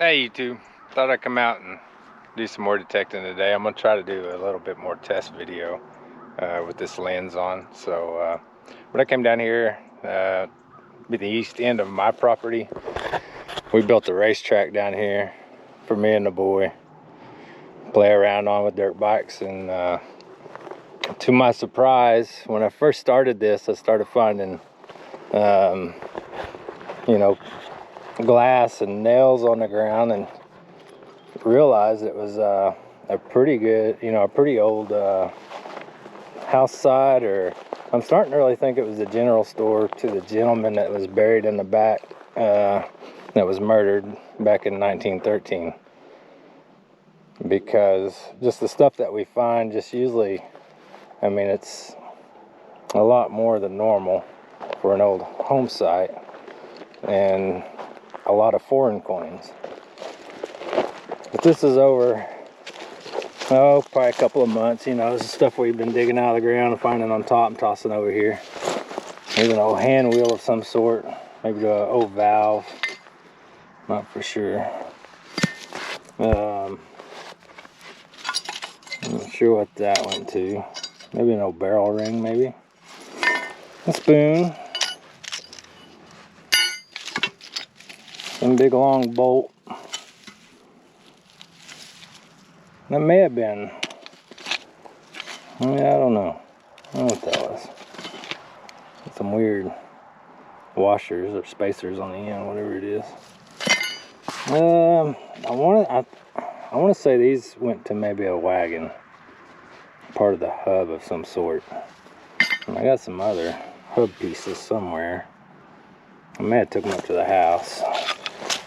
Hey YouTube, thought I'd come out and do some more detecting today. I'm gonna try to do a little bit more test video with this lens on. So when I came down here, be the east end of my property, we built a racetrack down here for me and the boy play around on with dirt bikes. And to my surprise, when I first started this, I started finding you know, glass and nails on the ground, and realized it was a pretty good, a pretty old house site, or I'm starting to really think it was the general store to the gentleman that was buried in the back, that was murdered back in 1913. Because just the stuff that we find, just usually, I mean, it's a lot more than normal for an old home site, and a lot of foreign coins. But this is over, probably a couple of months. This is stuff we've been digging out of the ground and finding on top and tossing over here. There's an old hand wheel of some sort, maybe an old valve, not for sure. I'm not sure what that went to. Maybe an old barrel ring, maybe. A spoon. Some big long bolt. That may have been, I don't know. I don't know what that was. Some weird washers or spacers on the end, whatever it is. I want to say these went to maybe a wagon, part of the hub of some sort. And I got some other hub pieces somewhere. I may have took them up to the house.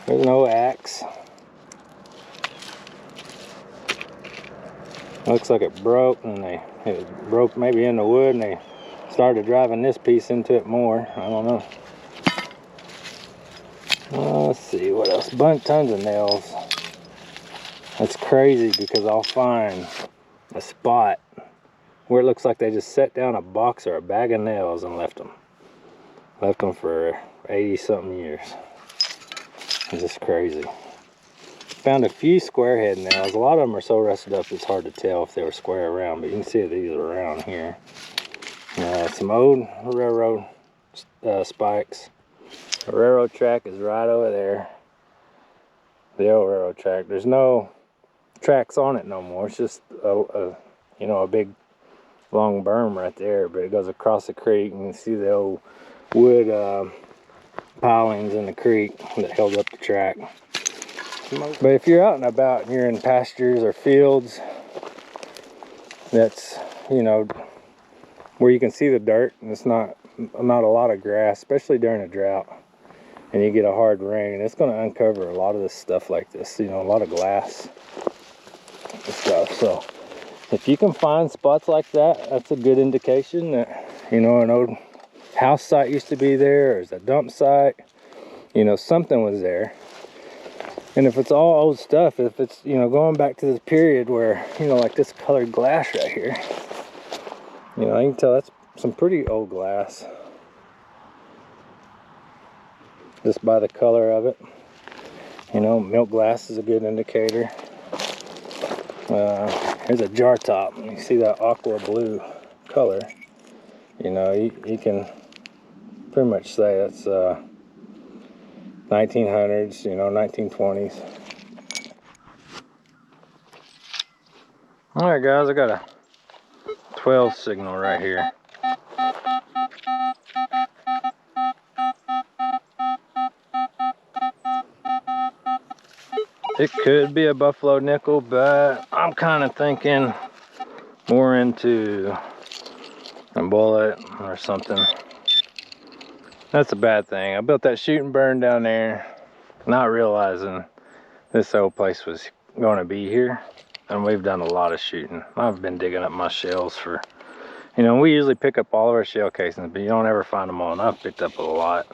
There's no axe. Looks like it broke, and it broke maybe in the wood, and they started driving this piece into it more. I don't know. Let's see what else. Tons of nails. That's crazy, because I'll find a spot where it looks like they just set down a box or a bag of nails and left them. Left them for 80 something years. It's just crazy. Found a few square head nails. A lot of them are so rusted up it's hard to tell if they were square around, but you can see these are around here. Some old railroad spikes. The railroad track is right over there. The old railroad track. There's no tracks on it no more. It's just a big long berm right there, but it goes across the creek, and you can see the old wood pilings in the creek that held up the track. But if you're out and about and you're in pastures or fields that's, where you can see the dirt and it's not a lot of grass, especially during a drought, and you get a hard rain, and it's going to uncover a lot of this stuff like this, a lot of glass and stuff. So if you can find spots like that, that's a good indication that, an old house site used to be there, or it's a dump site, something was there. And if it's all old stuff, if it's, going back to this period where, like this colored glass right here, you can tell that's some pretty old glass. Just by the color of it. Milk glass is a good indicator. Here's a jar top. You see that aqua blue color. You can pretty much say that's 1900s, 1920s. Alright guys, I got a 12 signal right here. It could be a buffalo nickel, but I'm kind of thinking more into a bullet or something. That's a bad thing. I built that shoot and burn down there, not realizing this old place was going to be here. And we've done a lot of shooting. I've been digging up my shells for, we usually pick up all of our shell casings, but you don't ever find them all. And I've picked up a lot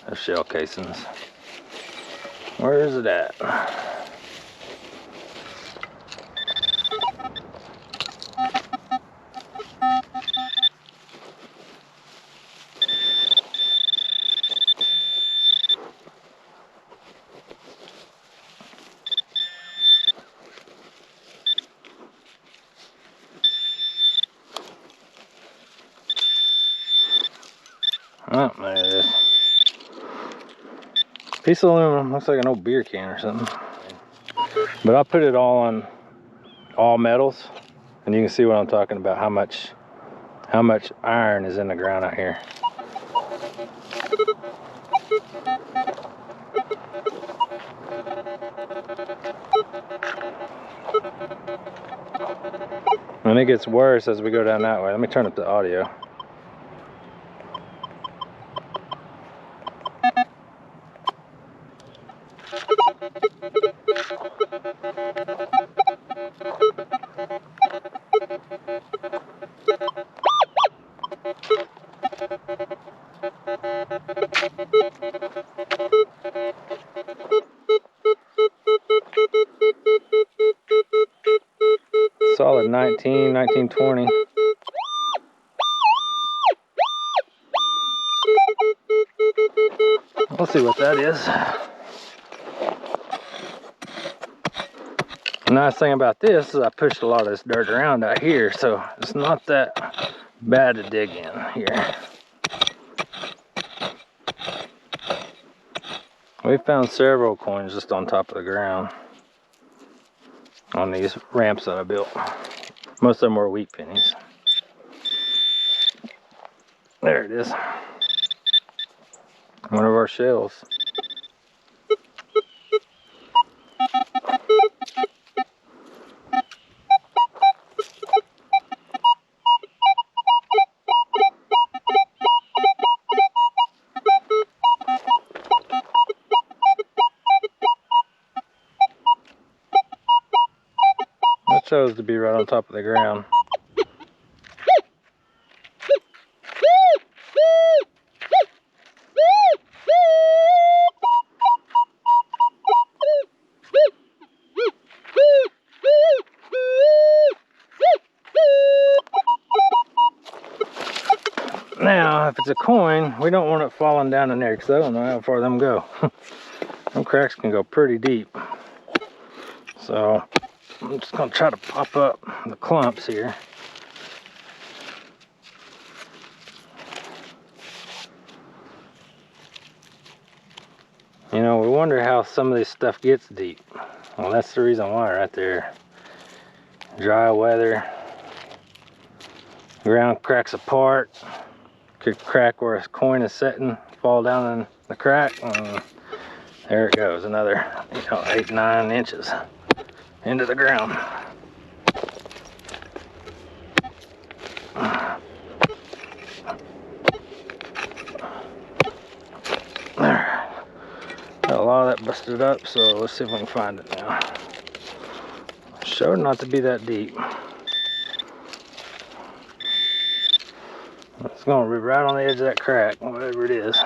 of shell casings. Where is it at? Piece of aluminum, looks like an old beer can or something. But I put it all on all metals, and you can see what I'm talking about, how much iron is in the ground out here. And it gets worse as we go down that way. Let me turn up the audio. Solid 1920. We'll see what that is. The nice thing about this is I pushed a lot of this dirt around out here, so it's not that bad to dig in here. We found several coins just on top of the ground on these ramps that I built. Most of them were wheat pennies. There it is. One of our shells. That chose to be right on top of the ground. Now, if it's a coin, we don't want it falling down in there because I don't know how far them go. Them cracks can go pretty deep. So, I'm just going to try to pop up the clumps here. You know, we wonder how some of this stuff gets deep. Well, that's the reason why right there. Dry weather. Ground cracks apart. Could crack where a coin is sitting, fall down in the crack, and there it goes, another 8-9 inches into the ground. There, got a lot of that busted up, so let's see if we can find it now. Showed not to be that deep. It's going to be right on the edge of that crack, whatever it is.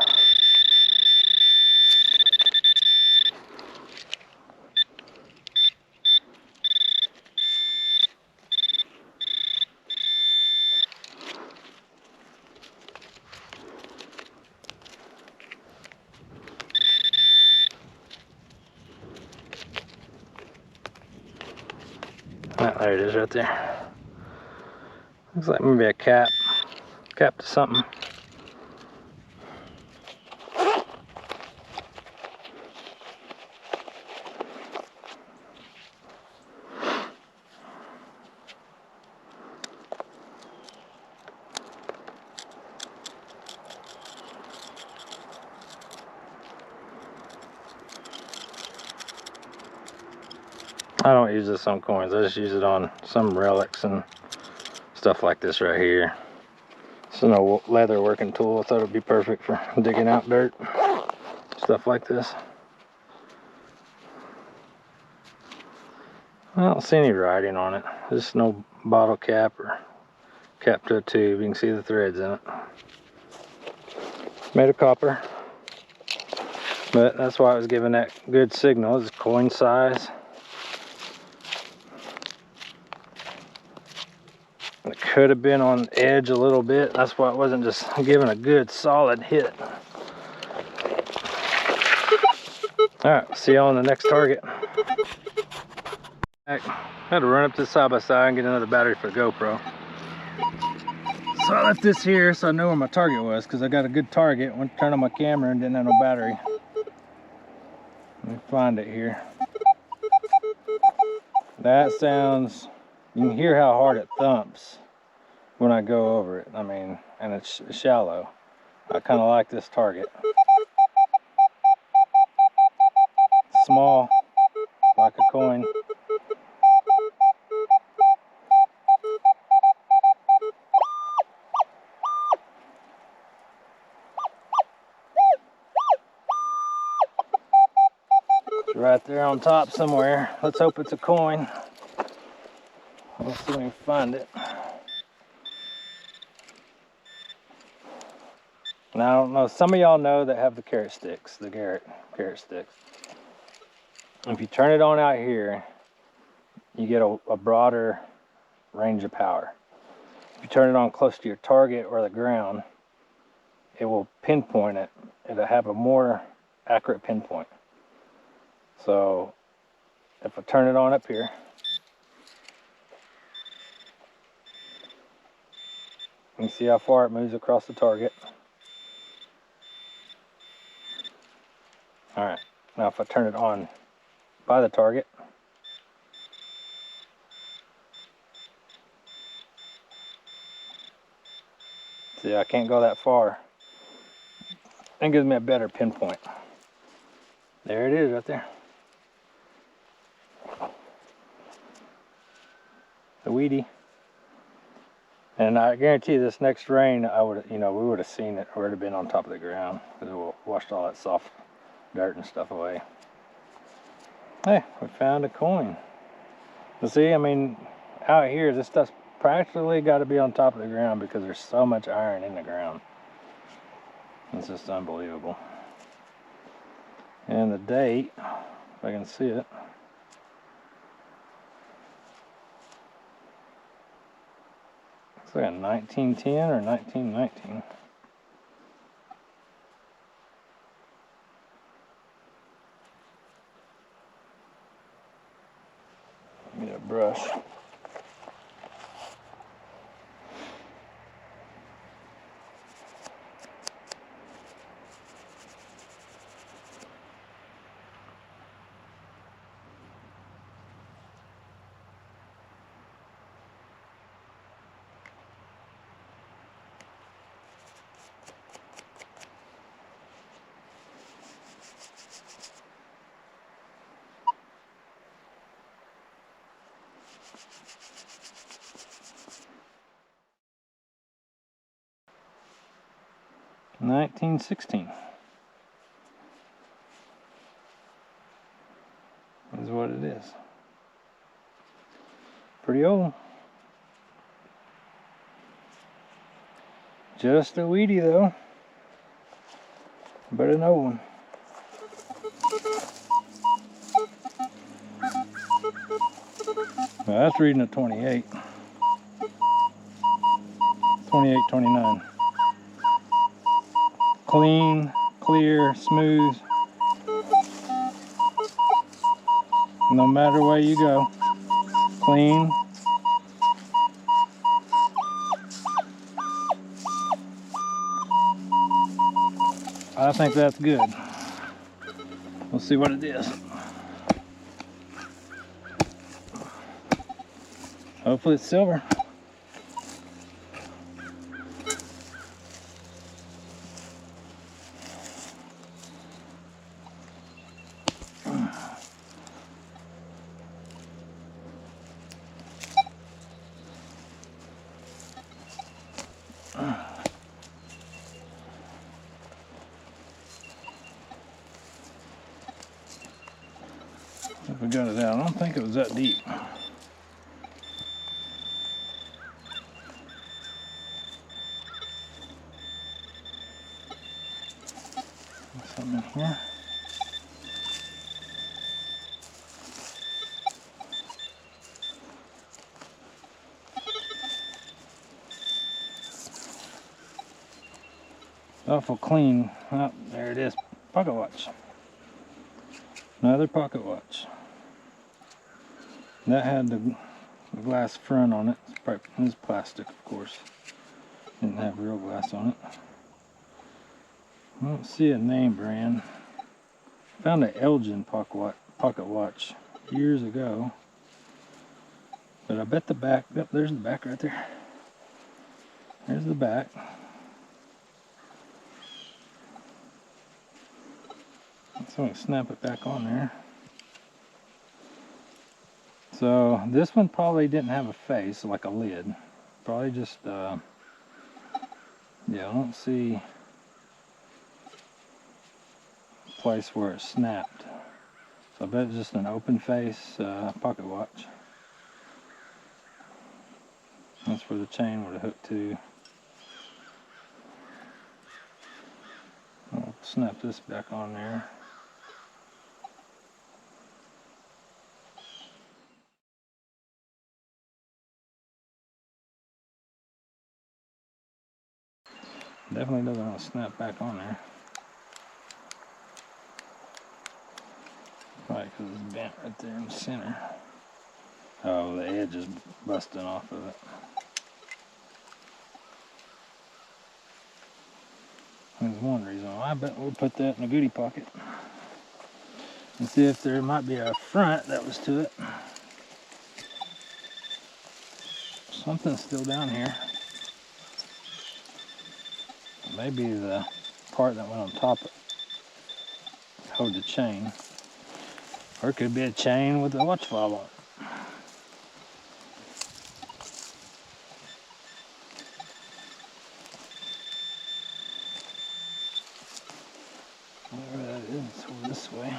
Ah, there it is right there. Looks like maybe a cap to something. I don't use this on coins, I just use it on some relics and stuff like this right here. It's an old leather working tool. I thought it would be perfect for digging out dirt, stuff like this. I don't see any writing on it. There's no bottle cap or cap to a tube. You can see the threads in it. Made of copper, but that's why I was giving that good signal. It's coin size. It could have been on edge a little bit. That's why it wasn't just giving a good solid hit. Alright, see y'all on the next target. I had to run up this side by side and get another battery for the GoPro. So I left this here so I know where my target was, because I got a good target. Went to turn on my camera and didn't have no battery. me find it here. That sounds, you can hear how hard it thumps when I go over it. I mean, and it's shallow. I kind of like this target. Small, like a coin. It's right there on top somewhere. Let's hope it's a coin. Let's see if we can find it. Now, I don't know, some of y'all know that have the carrot sticks, the carrot sticks. If you turn it on out here, you get a broader range of power. If you turn it on close to your target or the ground, it will pinpoint it. It'll have a more accurate pinpoint. So, if I turn it on up here, you can see how far it moves across the target. Alright, now if I turn it on by the target, see, I can't go that far. It gives me a better pinpoint. There it is right there. The weedy. And I guarantee this next rain, we would have seen it, or it would have been on top of the ground, because it washed all that soft dirt and stuff away. Hey, we found a coin. But see, I mean, out here, this stuff's practically got to be on top of the ground because there's so much iron in the ground. It's just unbelievable. And the date, if I can see it. Looks like a 1910 or 1919. Get a brush. $1916 is what it is. Pretty old. Just a weedy though, but an old one. Well, that's reading a 28. 28, 29. Clean, clear, smooth. No matter where you go. Clean. I think that's good. We'll see what it is. Hopefully it's silver. If we got it out, I don't think it was that deep. Something in here. Awful clean. Oh, there it is. Pocket watch. Another pocket watch. That had the glass front on it. It's plastic, of course. Didn't have real glass on it. I don't see a name brand. Found an Elgin pocket watch years ago. But I bet the back, yep, there's the back right there. There's the back. So I'm going to snap it back on there. So this one probably didn't have a face, like a lid. Probably just, yeah, I don't see a place where it snapped. So I bet it's just an open face pocket watch. That's where the chain would have hooked to. I'll snap this back on there. Definitely doesn't want to snap back on there. Probably because it's bent right there in the center. Oh, the edge is busting off of it. There's one reason why. I bet we'll put that in a goodie pocket. And see if there might be a front that was to it. Something's still down here. Maybe the part that went on top of it, hold the chain. Or it could be a chain with a watch fob on it. Whatever that is, it's over this way.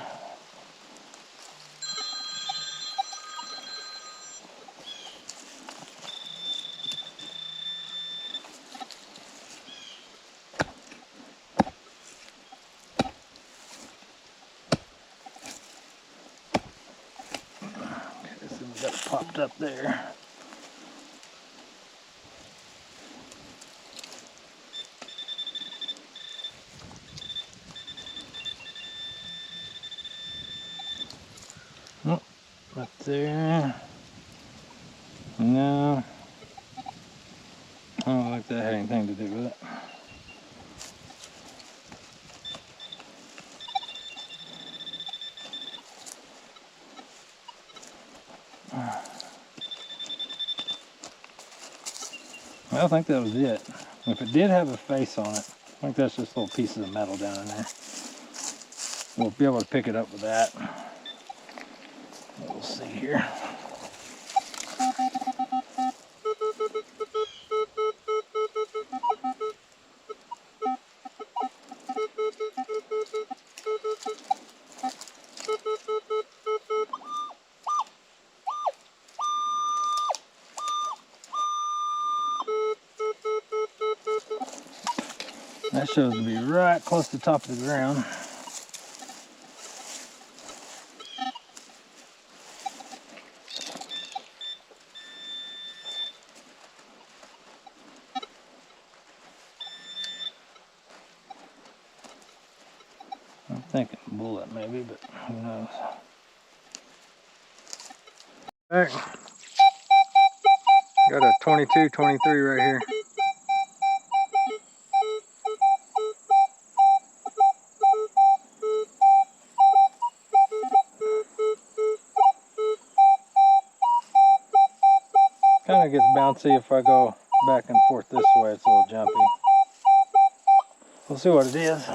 Okay, so we got it popped up there. Oh, right there. No. I don't think that had anything to do with it. I think that was it. If it did have a face on it, I think that's just little pieces of metal down in there. We'll be able to pick it up with that. We'll see here. That shows to be right close to the top of the ground. I'm thinking bullet maybe, but who knows. All right. Got a 22, 23 right here. Kind of gets bouncy if I go back and forth this way. It's a little jumpy. We'll see what it is.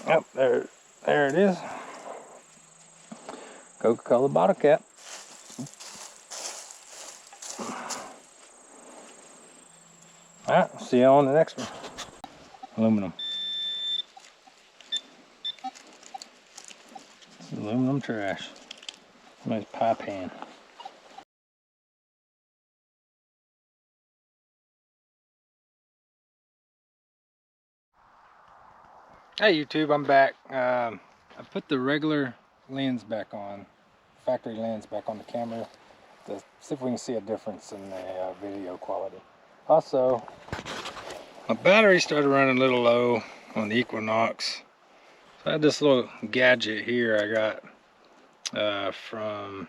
Yep, there it is. Coca-Cola bottle cap. Alright, see you on the next one. Aluminum. It's aluminum trash. Nice pie pan. Hey YouTube, I'm back. I put the regular lens back on, factory lens back on the camera to see if we can see a difference in the video quality. Also, my battery started running a little low on the Equinox. So I had this little gadget here I got from,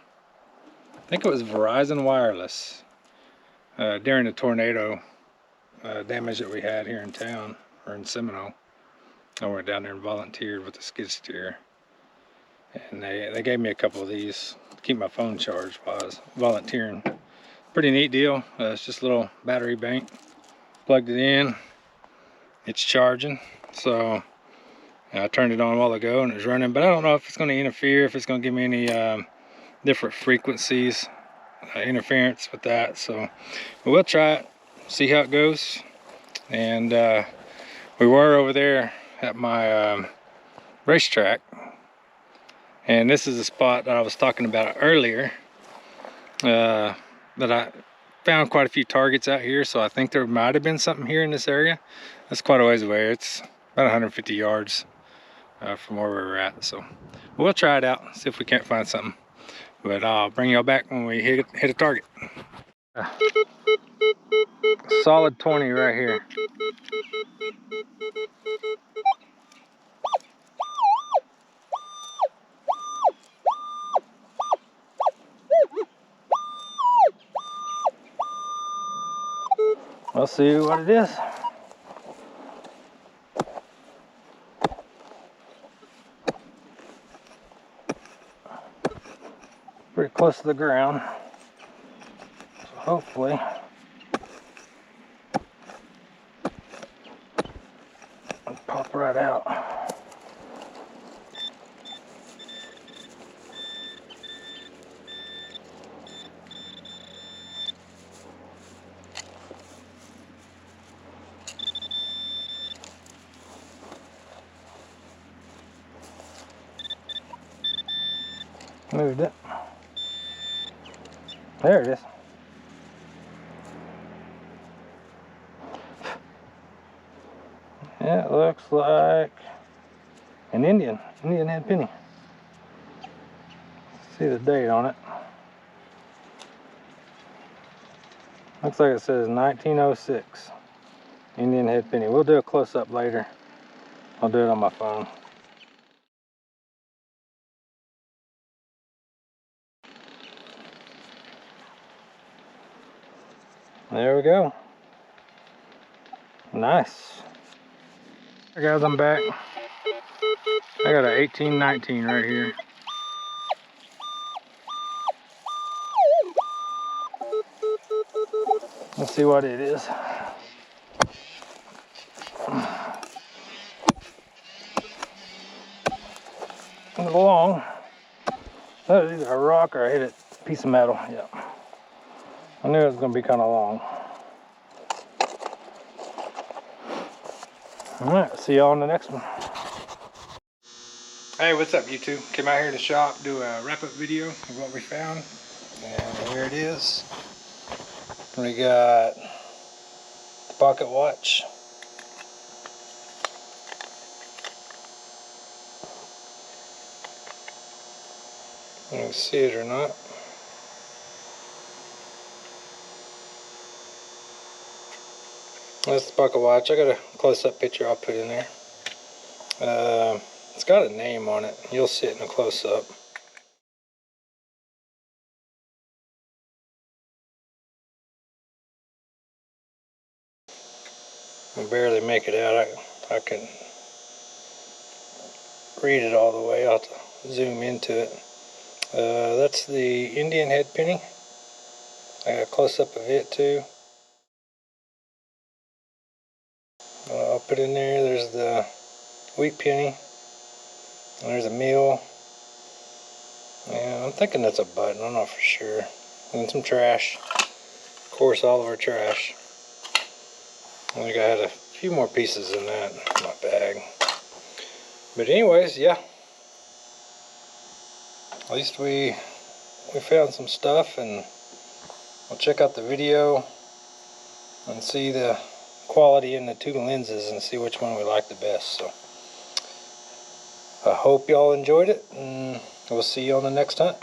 I think it was Verizon Wireless, during the tornado damage that we had here in town, or in Seminole. I went down there and volunteered with the skid steer, and they gave me a couple of these to keep my phone charged while I was volunteering. Pretty neat deal. It's just a little battery bank. Plugged it in, it's charging. So I turned it on a while ago and it was running, but I don't know if it's going to interfere, if it's going to give me any different frequencies, interference with that. So we'll try it, see how it goes. And we were over there at my racetrack, and this is a spot that I was talking about earlier, that I found quite a few targets out here, so I think there might have been something here in this area. That's quite a ways away. It's about 150 yards from where we were at, so we'll try it out, see if we can't find something. But I'll bring y'all back when we hit a target. Solid 20 right here. We'll see what it is. Pretty close to the ground, so hopefully it'll pop right out. Moved it. There it is. Yeah, it looks like an Indian head penny. See the date on it. Looks like it says 1906. Indian head penny. We'll do a close-up later. I'll do it on my phone. There we go. Nice. Hey guys, I'm back. I got an 1819 right here. Let's see what it is. A little long. That was either a rock or I hit a piece of metal. Yeah. I knew it was going to be kind of long. Alright, see y'all on the next one. Hey, what's up YouTube? Came out here to the shop, do a wrap-up video of what we found. And here it is. We got the pocket watch. You can see it or not. That's the pocket watch. I got a close-up picture I'll put in there. It's got a name on it. You'll see it in a close-up. I can barely make it out. I can read it all the way. I'll have to zoom into it. That's the Indian head penny. I got a close-up of it too. I'll put in there. There's the wheat penny. And there's a meal. Yeah, I'm thinking that's a button. I'm not for sure. And some trash. Of course, all of our trash. I think I had a few more pieces in that in my bag. But anyways, yeah. At least we found some stuff, and we'll check out the video and see the quality in the two lenses and see which one we like the best. So I hope y'all enjoyed it, and We'll see you on the next hunt.